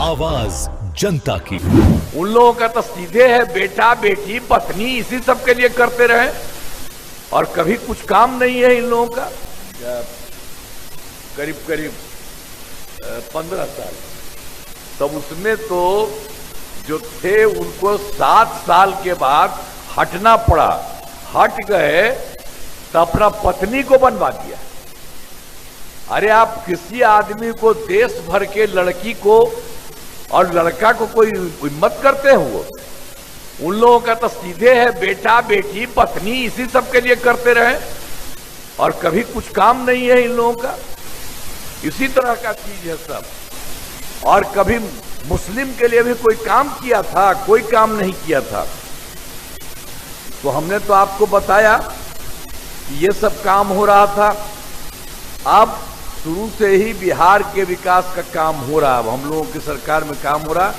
आवाज जनता की। उन लोगों का तो सीधे है बेटा बेटी पत्नी इसी सब के लिए करते रहे और कभी कुछ काम नहीं है इन लोगों का। करीब करीब 15 साल तब उसमें तो जो थे उनको 7 साल के बाद हटना पड़ा, हट गए तो अपना पत्नी को बनवा दिया। अरे आप किसी आदमी को देश भर के लड़की को और लड़का को कोई हिम्मत करते हो? वो उन लोगों का तो सीधे है बेटा बेटी पत्नी इसी सब के लिए करते रहे और कभी कुछ काम नहीं है इन लोगों का। इसी तरह का चीज है सब। और कभी मुस्लिम के लिए भी कोई काम किया था? कोई काम नहीं किया था। तो हमने तो आपको बताया कि ये सब काम हो रहा था। अब शुरू से ही बिहार के विकास का काम हो रहा है। अब हम लोगों की सरकार में काम हो रहा।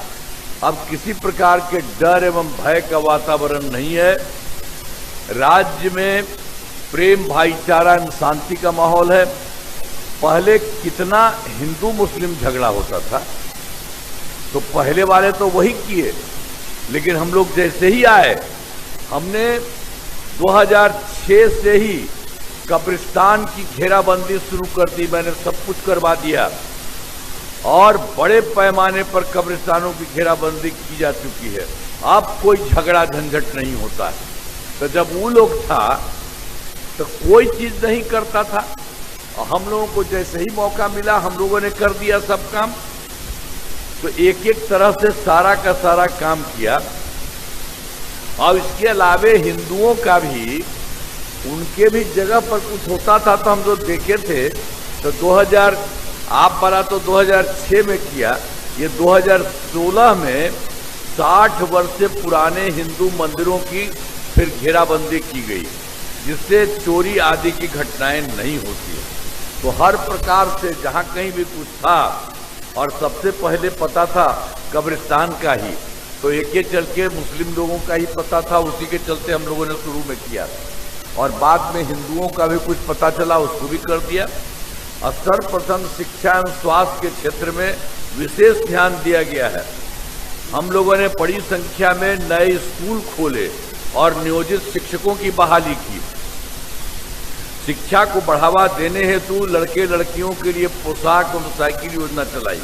अब किसी प्रकार के डर एवं भय का वातावरण नहीं है। राज्य में प्रेम भाईचारा एवं शांति का माहौल है। पहले कितना हिंदू मुस्लिम झगड़ा होता था, तो पहले वाले तो वही किए, लेकिन हम लोग जैसे ही आए हमने 2006 से ही कब्रिस्तान की घेराबंदी शुरू कर दी। मैंने सब कुछ करवा दिया और बड़े पैमाने पर कब्रिस्तानों की घेराबंदी की जा चुकी है। अब कोई झगड़ा झंझट नहीं होता है। तो जब वो लोग था तो कोई चीज नहीं करता था और हम लोगों को जैसे ही मौका मिला हम लोगों ने कर दिया सब काम। तो एक एक तरह से सारा का सारा काम किया। और इसके अलावे हिंदुओं का भी उनके भी जगह पर कुछ होता था तो हम जो देखे थे। तो 2000 आप वाला तो 2006 में किया, ये 2016 में 60 वर्ष से पुराने हिंदू मंदिरों की फिर घेराबंदी की गई, जिससे चोरी आदि की घटनाएं नहीं होती है। तो हर प्रकार से जहां कहीं भी कुछ था और सबसे पहले पता था कब्रिस्तान का ही, तो एक चल के मुस्लिम लोगों का ही पता था, उसी के चलते हम लोगों ने शुरू में किया। और बाद में हिंदुओं का भी कुछ पता चला, उसको भी कर दिया। और सर्वप्रथम शिक्षा एवं स्वास्थ्य के क्षेत्र में विशेष ध्यान दिया गया है। हम लोगों ने बड़ी संख्या में नए स्कूल खोले और नियोजित शिक्षकों की बहाली की। शिक्षा को बढ़ावा देने हेतु लड़के लड़कियों के लिए पोशाक और साइकिल योजना चलाई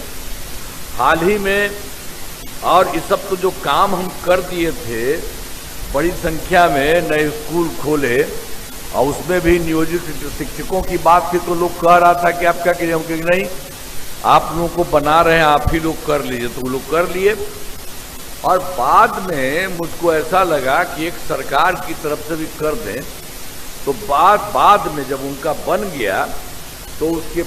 हाल ही में। और इस सब तो जो काम हम कर दिए थे, बड़ी संख्या में नए स्कूल खोले और उसमें भी नियोजित शिक्षकों की बात थी। तो लोग कह रहा था कि आप क्या करिए, हम कहेंगे नहीं, आप लोगों को बना रहे हैं, आप ही लोग कर लीजिए। तो वो लोग कर लिए। और बाद में मुझको ऐसा लगा कि एक सरकार की तरफ से भी कर दें। तो बाद में जब उनका बन गया तो उसके